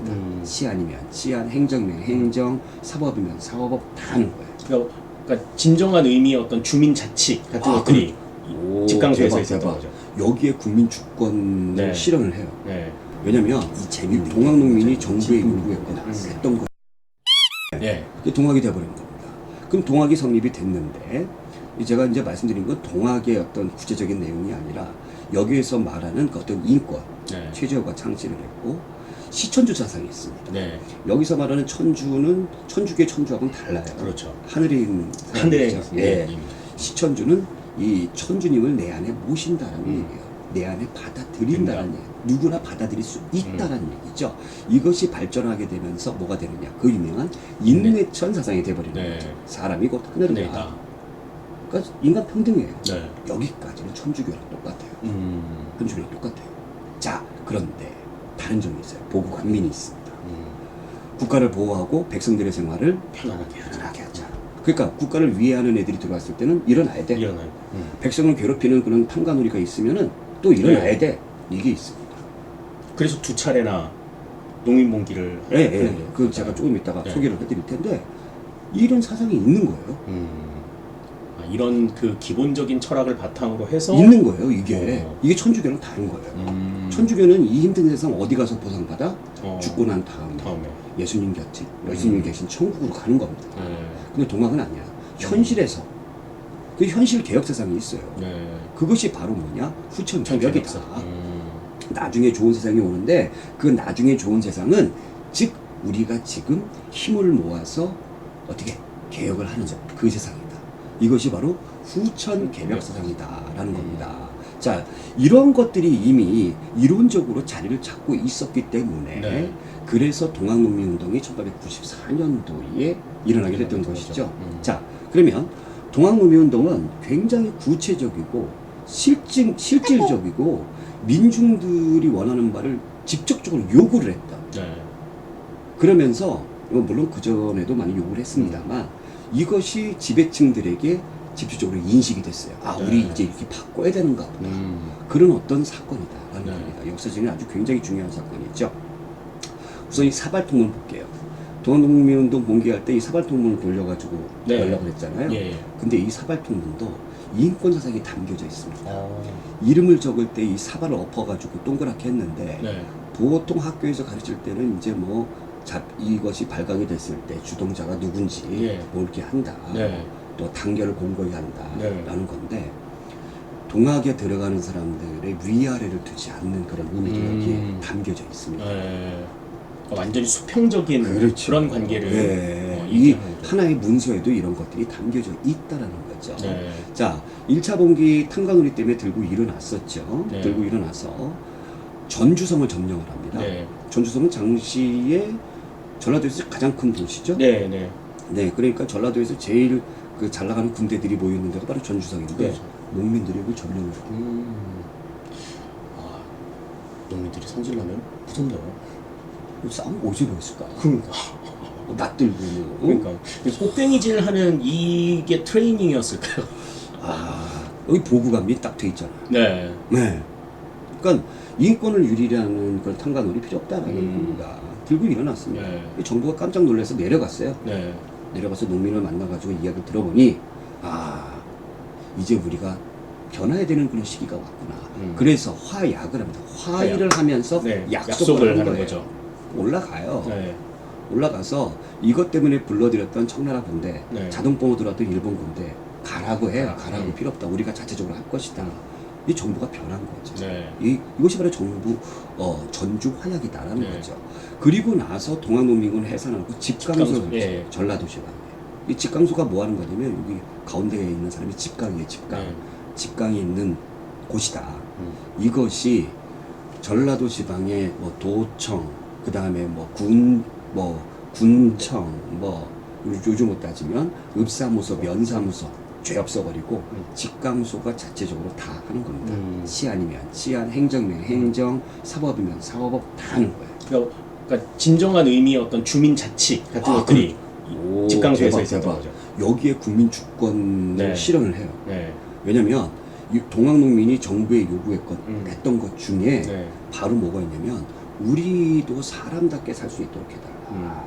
겁니다. 시안이면 시안, 행정면 행정, 사법이면 사법 다 하는 거예요. 그러니까 진정한 의미의 어떤 주민 자치 같은 것들이 직강소에서 있었던 대박. 거죠. 여기에 국민 주권을 네. 실현을 해요. 네. 왜냐면 이 재밌는 동학농민이 정부에 요구했거나 했던 거. 네. 동학이 돼버린 겁니다. 그럼 동학이 성립이 됐는데 제가 이제 말씀드린 건 동학의 어떤 구체적인 내용이 아니라 여기에서 말하는 그 어떤 인권, 네. 최재호가 창시를 했고 시천주 사상이 있습니다. 네. 여기서 말하는 천주는 천주교의 천주하고는 달라요. 그렇죠. 하늘에 있는 하늘의 사람이죠. 예. 네. 시천주는 이 천주님을 내 안에 모신다라는 얘기예요. 내 안에 받아들인다는 얘기. 누구나 받아들일 수 있다라는 얘기죠. 이것이 발전하게 되면서 뭐가 되느냐? 그 유명한 인내천 사상이 돼버리는 네. 거죠. 사람이 곧 하늘이다. 네. 그러니까 인간 평등이에요. 네. 여기까지는 천주교랑 똑같아요. 천주교랑 똑같아요. 자, 그런데 다른 점이 있어요. 보고 관민이 있습니다. 국가를 보호하고 백성들의 생활을 편안하게 하자. 편하게 하자. 그러니까 국가를 위해하는 애들이 들어왔을 때는 일어나야 돼. 일어나요. 백성을 괴롭히는 그런 탐관오리가 있으면은 또 일어나야 돼. 이게 있습니다. 그래서 두 차례나 농민봉기를 그 제가 조금 이따가 네. 소개를 해드릴 텐데 이런 사상이 있는 거예요. 이런 그 기본적인 철학을 바탕으로 해서 있는 거예요. 이게 천주교랑 다른 거예요. 천주교는 이 힘든 세상 어디 가서 보상받아? 죽고 난 다음에 예수님 곁에 예수님 계신 천국으로 가는 겁니다. 근데 동학은 아니야. 현실에서 그 현실 개혁 세상이 있어요. 그것이 바로 뭐냐? 후천 개혁이다. 나중에 좋은 세상이 오는데 그 나중에 좋은 세상은 즉 우리가 지금 힘을 모아서 어떻게 개혁을 하는 그 세상이다. 이것이 바로 후천 개혁 세상이다라는 겁니다. 자, 이런 것들이 이미 이론적으로 자리를 잡고 있었기 때문에 그래서 동학농민운동이 1894년도에 일어나게 됐던 것이죠. 자, 그러면 동학농민운동은 굉장히 구체적이고 실질적이고 민중들이 원하는 바를 직접적으로 요구를 했다. 그러면서 물론 그전에도 많이 요구를 했습니다만 이것이 지배층들에게 집중적으로 인식이 됐어요. 아, 우리 이제 이렇게 바꿔야 되는가 보다. 그런 어떤 사건이다라는 겁니다. 역사적인 아주 굉장히 중요한 사건이죠. 우선 이 사발통문 볼게요. 동학농민운동 봉기할 때 이 사발통문을 돌려가지고 연락을 했잖아요. 근데 이 사발통문도 인권 사상이 담겨져 있습니다. 이름을 적을 때 이 사발을 엎어가지고 동그랗게 했는데 보통 학교에서 가르칠 때는 이제 뭐 이것이 발각이 됐을 때 주동자가 누군지 뭐 이렇게 한다. 또 단결을 공고히 한다. 라는 건데 동학에 들어가는 사람들의 위아래를 두지 않는 그런 의미도 여기에 담겨져 있습니다. 완전히 수평적인 그렇죠. 그런 관계를 이 하나의 문서에도 이런 것들이 담겨져 있다라는 거죠. 자, 1차 봉기 탕강우리 때문에 들고 일어났었죠. 들고 일어나서 전주성을 점령을 합니다. 전주성은 당시에 전라도에서 가장 큰 도시죠. 그러니까 전라도에서 제일 그 잘 나가는 군대들이 모였는 데가 바로 전주성인데 농민들이 그 점령을 해요. 농민들이 성질나면 무섭네요. 싸움 어디서 했을까? 그러니까 낯들고 그러니까 꽃갱이질 하는 이게 트레이닝이었을까요? 여기 보고감이 딱 돼 있잖아요. 그러니까 인권을 유리하는 그런 탕관놀이 필요 없다라는 겁니다. 들고 일어났습니다. 정부가 깜짝 놀라서 내려갔어요. 내려가서 농민을 만나가지고 이야기를 들어보니 이제 우리가 변화해야 되는 그런 시기가 왔구나. 그래서 화약을 합니다. 화의를 하면서 약속을 하는 거죠. 올라가요. 올라가서 이것 때문에 불러들였던 청나라 군대, 자동봉으로 들어왔던 일본 군대 가라고 해요. 가라고 필요 없다. 우리가 자체적으로 할 것이다. 이 정부가 변한 거죠. 이것이 바로 정부 전주 화약이다라는 거죠. 그리고 나서 동학농민군 해산하고 집강소 전라도 지방. 이 집강소가 뭐 하는 거냐면 여기 가운데에 있는 사람이 집강이에요. 집강이 있는 곳이다. 이것이 전라도 지방의 뭐 도청, 그 다음에 군청, 요즘 따지면 읍사무소, 면사무소 죄 없어버리고 집강소가 자체적으로 다 하는 겁니다. 시안이면 시안, 행정면 행정, 사법이면 사법 다 하는 거예요. 그러니까 진정한 의미의 어떤 주민 자치 같은 것들이 집강소에서 있었던 거죠. 여기에 국민 주권을 실현을 해요. 왜냐면 이 동학농민이 정부에 요구했던 것 중에 바로 뭐가 있냐면 우리도 사람답게 살 수 있도록 해달라.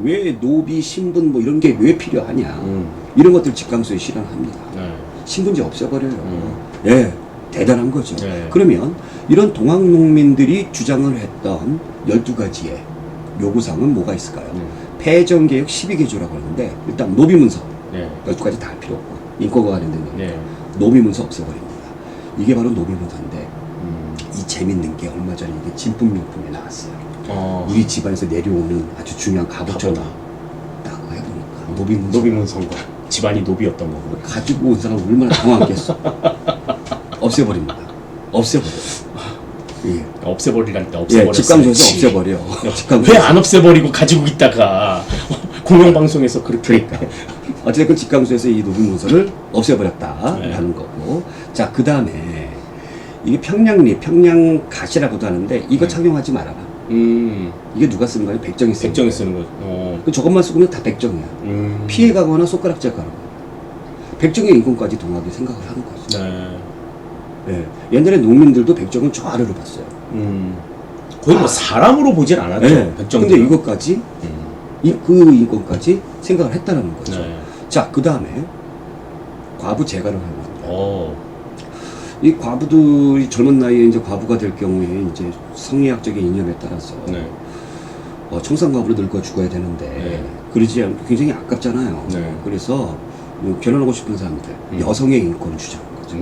왜 노비, 신분 뭐 이런 게 왜 필요하냐. 이런 것들 직강소에 실현합니다. 네. 신분제 없애버려요. 예, 대단한 거죠. 네. 그러면 이런 동학농민들이 주장을 했던 12가지의 요구사항은 뭐가 있을까요? 폐정개혁 12개조라고 하는데 일단 노비문서 12가지 다 할 필요 없고 인권과 관련된 거니까 노비문서 없애버립니다. 이게 바로 노비문서인데 이 재밌는 게 얼마 전에 이게 진품명품에 나왔어요. 우리 집안에서 내려오는 아주 중요한 가부처럼 딱 해보니까 노비문서인가 집안이 노비였던 거고 가지고 온 사람 얼마나 당황했겠어. 없애버립니다. 없애버려. 예. 없애버리라는 때 없애버렸어. 예, 직감소에서 없애버려. 왜 안 없애버리고 가지고 있다가 공영방송에서 그렇게 어쨌든 직감소에서 이 노비문서를 없애버렸다라는 거고. 자, 그 다음에 이게 평양리, 평양가시라고도 하는데 이거 착용하지 말아라. 이게 누가 쓰는 거예요? 백정이 쓰는 백정이 쓰는 거. 저것만 쓰면 다 백정이야. 피해가거나 손가락질 가는 거야. 백정의 인권까지 동하게 생각을 하는 거죠. 네. 예. 옛날에 농민들도 백정은 저 아래로 봤어요. 거의 뭐 사람으로 보진 않았죠. 네. 백정들. 근데 이것까지 그 인권까지 생각을 했다는 거죠. 네. 자, 그 다음에 과부 재가를 하는 겁니다. 이 과부들이 젊은 나이에 이제 과부가 될 경우에 이제 성리학적인 이념에 따라서 청산과부로 늙어 죽어야 되는데 그러지 않고 굉장히 아깝잖아요. 그래서 결혼하고 싶은 사람들 여성의 인권을 주장한 거죠.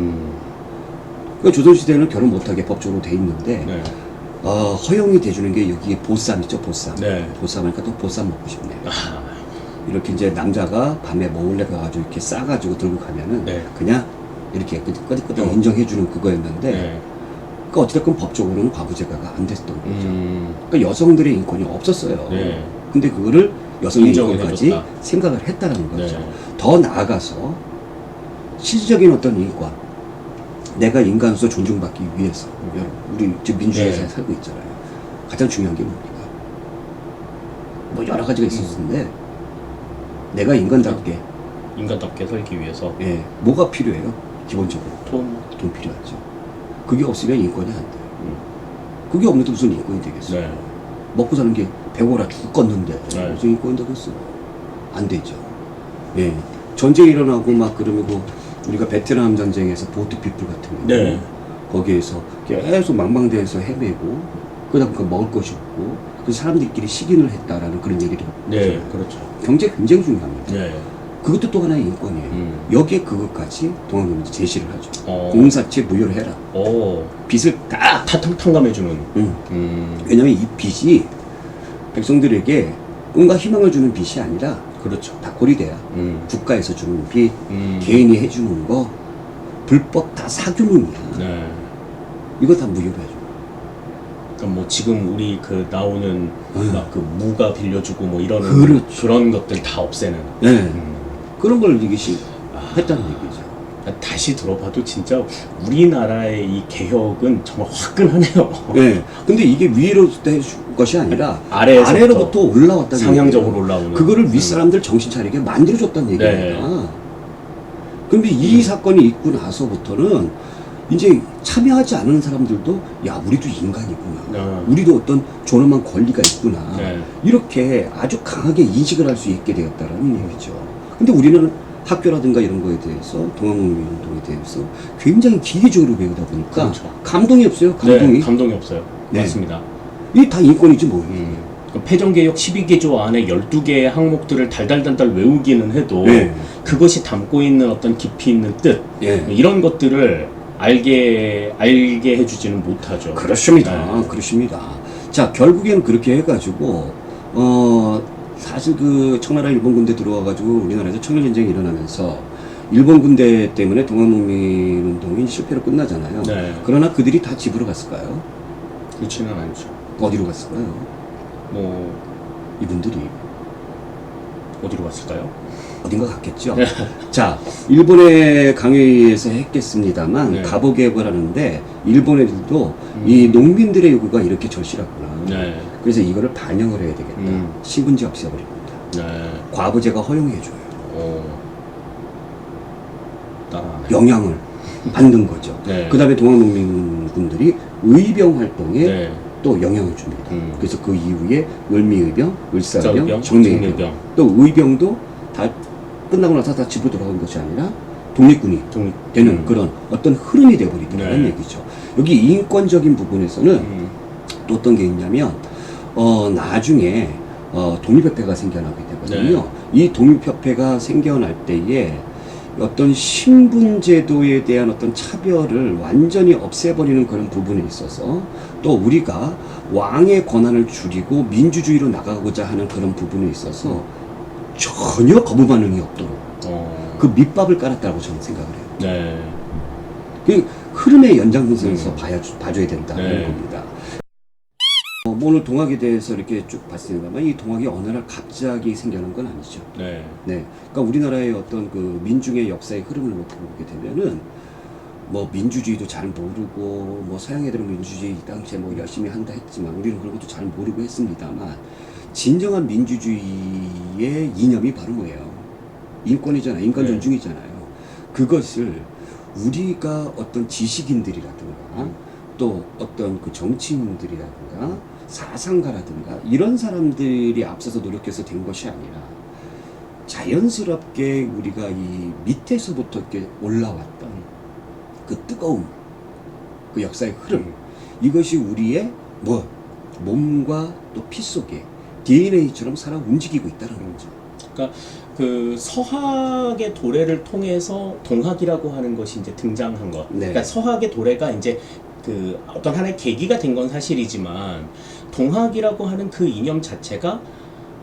그러니까 조선시대에는 결혼 못하게 법적으로 돼 있는데 허용이 돼주는 게 여기 보쌈 있죠, 보쌈. 보쌈 하니까 또 보쌈 먹고 싶네. 이렇게 이제 남자가 밤에 몰래 가가지고 이렇게 싸가지고 들고 가면은 그냥 이렇게 끄덕끄덕 인정해주는 그거였는데 그러니까 어찌됐건 법적으로는 과부제가가 안 됐던 거죠. 그러니까 여성들의 인권이 없었어요. 근데 그거를 여성의 인권까지 해줬다. 생각을 했다는 거죠. 더 나아가서 실질적인 어떤 인권, 내가 인간으로서 존중받기 위해서 우리 지금 민주주의사에 살고 있잖아요. 가장 중요한 게 뭡니까? 뭐 여러 가지가 있었는데 내가 인간답게 살기 위해서 뭐가 필요해요? 기본적으로 돈 필요하죠. 그게 없으면 인권이 안 돼요. 그게 없는데 무슨 인권이 되겠어요? 먹고 사는 게 배고라 죽겠는데 무슨 인권이 되겠어요? 안 되죠. 전쟁이 일어나고 막 그러면 우리가 베트남 전쟁에서 보트피플 같은 경우 거기에서 계속 망망대해서 헤매고 그러다 보니까 먹을 것이 없고 그 사람들끼리 식인을 했다라는 그런 얘기를 그렇죠. 경제 굉장히 중요합니다. 그것도 또 하나의 인권이에요. 여기에 그것까지 동학농민이 제시를 하죠. 공사채 무효를 해라. 빚을 다 탕감해주는. 왜냐면 이 빚이 백성들에게 꿈과 희망을 주는 빚이 아니라 그렇죠. 다 고리돼야 국가에서 주는 빚, 개인이 해주는 거, 불법 다 사규문이야. 이거 다 무효로 해줘. 그러니까 뭐 지금 우리 그 나오는 막 그 무가 빌려주고 뭐 이러는 그런 것들 다 없애는. 그런 걸 이게 했다는 얘기죠. 다시 들어봐도 진짜 우리나라의 이 개혁은 정말 화끈하네요. 근데 이게 위로 된 것이 아니라 아래로부터 올라왔다는 상향적으로 올라오는. 그거를 윗사람들 정신 차리게 만들어줬다는 얘기입니다. 근데 이 사건이 있고 나서부터는 이제 참여하지 않은 사람들도 야, 우리도 인간이구나. 우리도 어떤 존엄한 권리가 있구나. 이렇게 아주 강하게 인식을 할 수 있게 되었다는 얘기죠. 근데 우리는 학교라든가 이런 거에 대해서 동학농민 운동에 대해서 굉장히 기계적으로 배우다 보니까 감동이 없어요. 감동이 없어요. 맞습니다. 이게 다 인권이지 뭐예요. 폐정개혁 12개조 안에 12개의 항목들을 달달달달 외우기는 해도 그것이 담고 있는 어떤 깊이 있는 뜻 이런 것들을 알게 해주지는 못하죠. 그렇습니다. 그렇습니다. 자, 결국에는 그렇게 해가지고 사실 그 청나라 일본 군대 들어와가지고 우리나라에서 청일전쟁이 일어나면서 일본 군대 때문에 동학농민 운동이 실패로 끝나잖아요. 그러나 그들이 다 집으로 갔을까요? 그렇지는 않죠. 어디로 갔을까요? 뭐 이분들이 어디로 갔을까요? 어딘가 갔겠죠. 자, 일본의 강요에서 했겠습니다만 가보개혁을 하는데 일본 애들도 이 농민들의 요구가 이렇게 절실하구나. 그래서 이거를 반영을 해야 되겠다. 신분제 없애버립니다. 과부제가 허용해줘요. 영향을 받는 거죠. 그 다음에 동학농민분들이 의병 활동에 또 영향을 줍니다. 그래서 그 이후에 을미의병, 을사의병, 정의병, 정례의병, 또 의병도 다 끝나고 나서 다 집으로 돌아온 것이 아니라 독립군이 되는 그런 어떤 흐름이 되어버리더라는 얘기죠. 여기 인권적인 부분에서는 또 어떤 게 있냐면 나중에 독립협회가 생겨나게 되거든요. 이 독립협회가 생겨날 때에 어떤 신분제도에 대한 어떤 차별을 완전히 없애버리는 그런 부분에 있어서 또 우리가 왕의 권한을 줄이고 민주주의로 나가고자 하는 그런 부분에 있어서 전혀 거부 반응이 없도록 그 밑밥을 깔았다고 저는 생각을 해요. 네. 그 흐름의 연장선에서 봐줘야 된다는 겁니다. 뭐 오늘 동학에 대해서 이렇게 쭉 봤습니다만 이 동학이 어느 날 갑자기 생겨난 건 아니죠. 네. 네. 그러니까 우리나라의 어떤 그 민중의 역사의 흐름을 놓고 보게 되면은 뭐 민주주의도 잘 모르고 뭐 서양 애들은 민주주의 이 당시에 뭐 열심히 한다 했지만 우리는 그런 것도 잘 모르고 했습니다만 진정한 민주주의의 이념이 바로 뭐예요? 인권이잖아요. 인권 존중이잖아요. 그것을 우리가 어떤 지식인들이라든가 또 어떤 그 정치인들이라든가 사상가라든가 이런 사람들이 앞서서 노력해서 된 것이 아니라 자연스럽게 우리가 이 밑에서부터 이렇게 올라왔던 그 뜨거움, 그 역사의 흐름, 이것이 우리의 몸과 또 피 속에 DNA처럼 살아 움직이고 있다는 거죠. 그러니까 그 서학의 도래를 통해서 동학이라고 하는 것이 이제 등장한 것. 그러니까 서학의 도래가 이제 그 어떤 하나의 계기가 된 건 사실이지만 동학이라고 하는 그 이념 자체가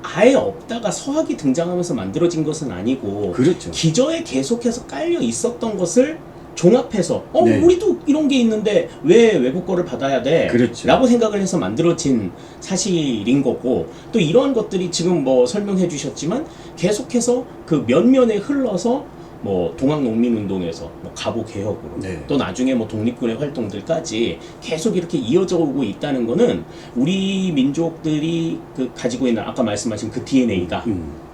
아예 없다가 서학이 등장하면서 만들어진 것은 아니고 그렇죠. 기저에 계속해서 깔려 있었던 것을 종합해서 우리도 이런 게 있는데 왜 외국 거를 받아야 돼? 그렇죠. 라고 생각을 해서 만들어진 사실인 거고 또 이러한 것들이 지금 뭐 설명해 주셨지만 계속해서 그 면면에 흘러서 뭐 동학농민운동에서 뭐 갑오개혁으로 또 나중에 뭐 독립군의 활동들까지 계속 이렇게 이어져 오고 있다는 거는 우리 민족들이 그 가지고 있는 아까 말씀하신 그 DNA가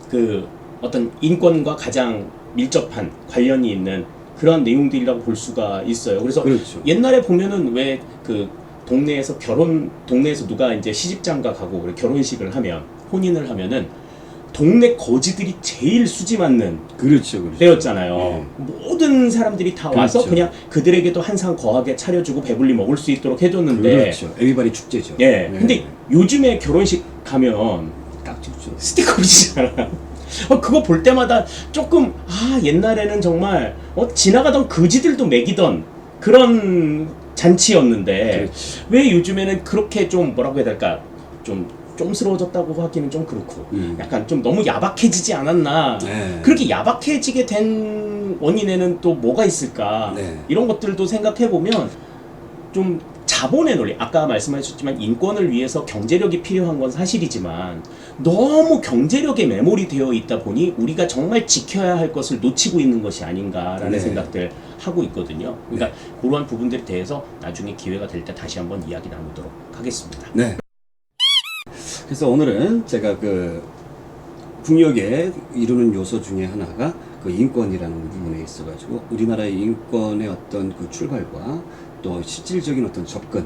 그 어떤 인권과 가장 밀접한 관련이 있는 그런 내용들이라고 볼 수가 있어요. 그래서 옛날에 보면은 왜 그 동네에서 누가 이제 시집장가 가고 결혼식을 하면 혼인을 하면은 동네 거지들이 제일 수지 맞는 때였잖아요. 모든 사람들이 다 와서 그냥 그들에게도 한 상 거하게 차려주고 배불리 먹을 수 있도록 해줬는데 에비바디 축제죠. 근데 요즘에 결혼식 가면 딱 좋죠. 스티커리잖아. 그거 볼 때마다 조금 옛날에는 정말 지나가던 거지들도 먹이던 그런 잔치였는데 왜 요즘에는 그렇게 좀 뭐라고 해야 될까 좀 쫌스러워졌다고 하기는 좀 그렇고 약간 좀 너무 야박해지지 않았나. 그렇게 야박해지게 된 원인에는 또 뭐가 있을까. 이런 것들도 생각해보면 좀 자본의 논리, 아까 말씀하셨지만 인권을 위해서 경제력이 필요한 건 사실이지만 너무 경제력에 매몰이 되어 있다 보니 우리가 정말 지켜야 할 것을 놓치고 있는 것이 아닌가라는 생각들 하고 있거든요. 그러니까 그러한 부분들에 대해서 나중에 기회가 될 때 다시 한번 이야기 나누도록 하겠습니다. 그래서 오늘은 제가 그 국력에 이루는 요소 중에 하나가 그 인권이라는 부분에 있어가지고 우리나라의 인권의 어떤 그 출발과 또 실질적인 어떤 접근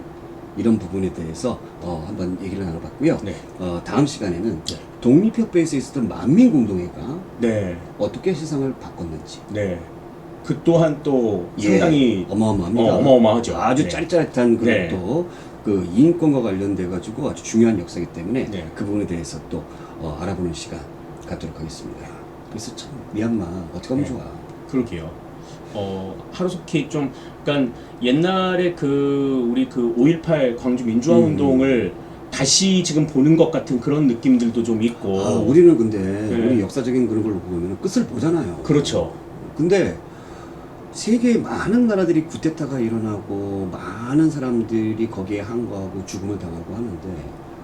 이런 부분에 대해서 한번 얘기를 나눠봤고요. 다음 시간에는 독립협회에서 있었던 만민공동회가 어떻게 세상을 바꿨는지 그 또한 또 상당히 어마어마합니다. 어마어마하죠. 아주 짜릿짜릿한 그런 또 그 인권과 관련돼 가지고 아주 중요한 역사이기 때문에 그 부분에 대해서 또 알아보는 시간 갖도록 하겠습니다. 그래서 참 미얀마 어떻게 하면 좋아. 그러게요. 하루속히 좀 그러니까 옛날에 그 우리 그 5.18 광주 민주화 운동을 다시 지금 보는 것 같은 그런 느낌들도 좀 있고. 우리는 근데 우리 역사적인 그런 걸로 보면 끝을 보잖아요. 그렇죠. 근데 세계의 많은 나라들이 쿠데타가 일어나고 많은 사람들이 거기에 항거하고 죽음을 당하고 하는데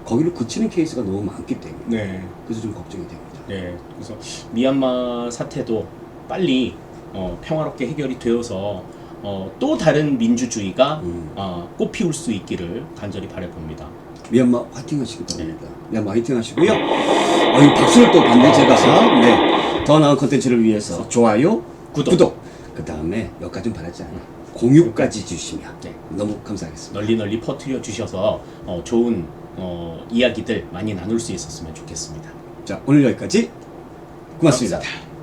거기로 그치는 케이스가 너무 많기 때문에 그래서 좀 걱정이 됩니다. 그래서 미얀마 사태도 빨리 평화롭게 해결이 되어서 또 다른 민주주의가 꽃피울 수 있기를 간절히 바라봅니다. 미얀마 화이팅 하시기 바랍니다. 미얀마 화이팅 하시고요. 박수를 또 받네 제가. 더 나은 컨텐츠를 위해서 좋아요, 구독. 그 다음에 몇 가지 좀 바라지 않아. 공유까지 주시면 네. 너무 감사하겠습니다. 널리 퍼뜨려 주셔서 좋은 이야기들 많이 나눌 수 있었으면 좋겠습니다. 자, 오늘 여기까지 고맙습니다. 감사합니다.